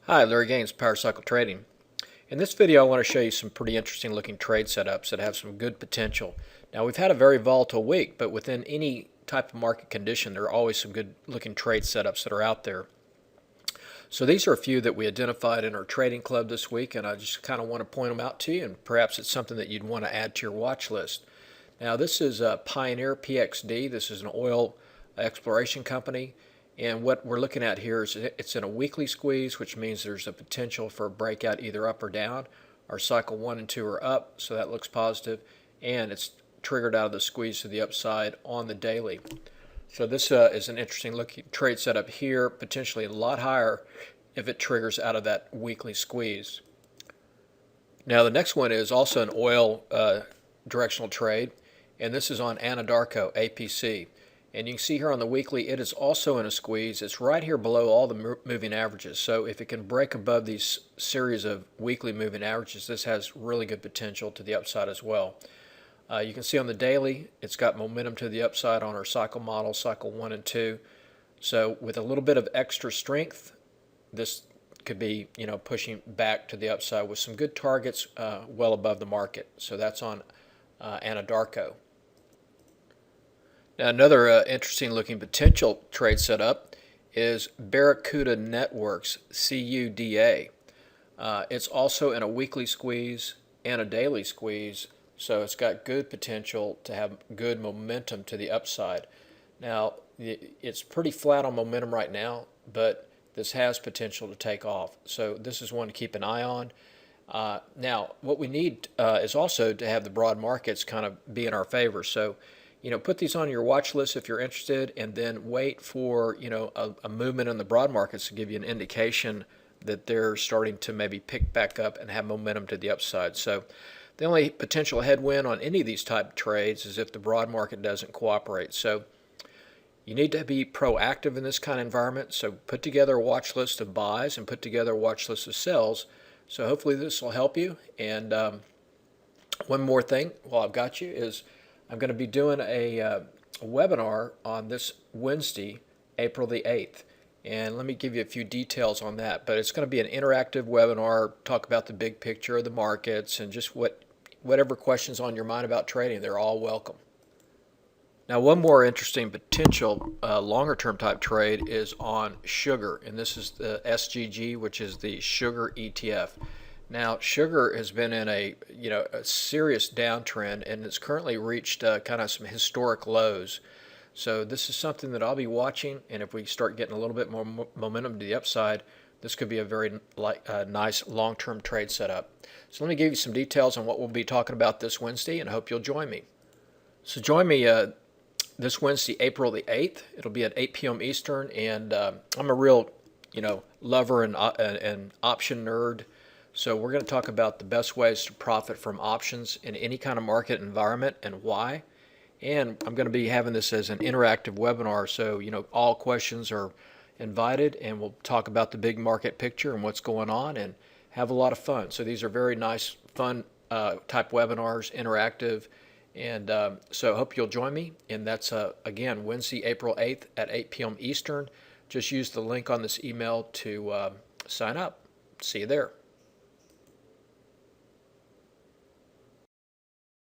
Hi, Larry Gaines, Power Cycle Trading. In this video, I want to show you some pretty interesting looking trade setups that have some good potential. Now, we've had a very volatile week, but within any type of market condition, there are always some good looking trade setups that are out there. So these are a few that we identified in our trading club this week, and I just kind of want to point them out to you, and perhaps it's something that you'd want to add to your watch list. Now, this is Pioneer PXD. This is an oil exploration company. And what we're looking at here is it's in a weekly squeeze, which means there's a potential for a breakout either up or down. Our cycle 1 and 2 are up, so that looks positive. And it's triggered out of the squeeze to the upside on the daily. So this is an interesting looking trade setup here, potentially a lot higher if it triggers out of that weekly squeeze. Now the next one is also an oil directional trade, and this is on Anadarko APC. And you can see here on the weekly, it is also in a squeeze. It's right here below all the moving averages. So if it can break above these series of weekly moving averages, this has really good potential to the upside as well. You can see on the daily, it's got momentum to the upside on our cycle model, cycle 1 and 2. So with a little bit of extra strength, this could be, pushing back to the upside with some good targets well above the market. So that's on Anadarko. Now another interesting looking potential trade setup is Barracuda Networks, CUDA. It's also in a weekly squeeze and a daily squeeze, so it's got good potential to have good momentum to the upside. Now it's pretty flat on momentum right now, but this has potential to take off, so this is one to keep an eye on. Now what we need is also to have the broad markets kind of be in our favor. So put these on your watch list if you're interested, and then wait for a movement in the broad markets to give you an indication that they're starting to maybe pick back up and have momentum to the upside. So the only potential headwind on any of these type of trades is if the broad market doesn't cooperate. So you need to be proactive in this kind of environment. So put together a watch list of buys and put together a watch list of sells. So hopefully this will help you. And one more thing while I've got you is I'm going to be doing a webinar on this Wednesday, April the 8th. And let me give you a few details on that. But it's going to be an interactive webinar, talk about the big picture of the markets and just whatever questions on your mind about trading, they're all welcome. Now one more interesting potential longer term type trade is on sugar. And this is the SGG, which is the sugar ETF. Now, sugar has been in a serious downtrend, and it's currently reached kind of some historic lows. So this is something that I'll be watching, and if we start getting a little bit more momentum to the upside, this could be a very nice long-term trade setup. So let me give you some details on what we'll be talking about this Wednesday, and I hope you'll join me. So join me this Wednesday, April the 8th. It'll be at 8 p.m. Eastern, and I'm a real lover and option nerd. So we're going to talk about the best ways to profit from options in any kind of market environment and why. And I'm going to be having this as an interactive webinar, so all questions are invited, and we'll talk about the big market picture and what's going on and have a lot of fun. So these are very nice, fun type webinars, interactive, and so I hope you'll join me. And that's, again, Wednesday, April 8th at 8 p.m. Eastern. Just use the link on this email to sign up. See you there.